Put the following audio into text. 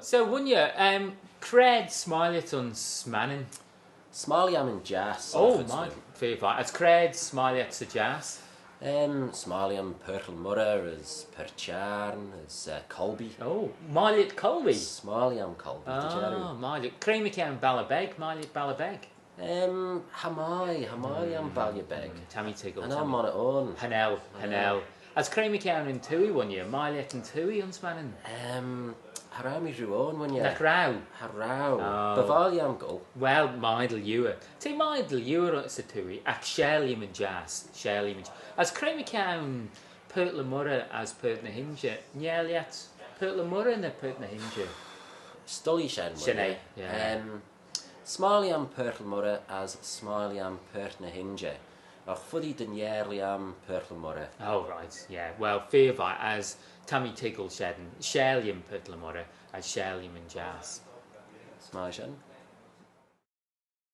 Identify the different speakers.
Speaker 1: So, wouldn't you, Craad smile it on smanning?
Speaker 2: Smiley am in jazz.
Speaker 1: Oh, my fair fight. It's Craad smile it to jazz.
Speaker 2: Smiley am Pertle Murra is Percharn is Colby.
Speaker 1: Oh, Miley Colby.
Speaker 2: Smiley am Colby.
Speaker 1: Oh, Miley. Creamy am Ballabeg, Miley Ballabeg.
Speaker 2: Hamai am Ballabeg.
Speaker 1: Tammy Tiggle.
Speaker 2: And I'm on it on.
Speaker 1: Hanel. As Creamy am in Tui one year, Miley and Tui on smanning.
Speaker 2: Harami Ruon when you.
Speaker 1: Nakrau.
Speaker 2: Harau.
Speaker 1: Oh.
Speaker 2: Bavali am go.
Speaker 1: Well, Midel Ewer. Say Midel Ewer is a Tui. Ac Shelley and Jazz. Shelley and as Creamy am Pert Murra as Pert na Hinge. Lhiat. Pert Murra and Pert na Hinge.
Speaker 2: Stully Shen.
Speaker 1: Shene. Yeah.
Speaker 2: Smiley am Pertle Murra as Smiley am Pert na Hinge. Och fuddy den yearly am Pertle Murra.
Speaker 1: Oh, right, yeah. Well, Fearvi as Tammy Tiggle Shedden, Shelley and Pert Murra as Shelley and Jazz.
Speaker 2: Smiley Shen.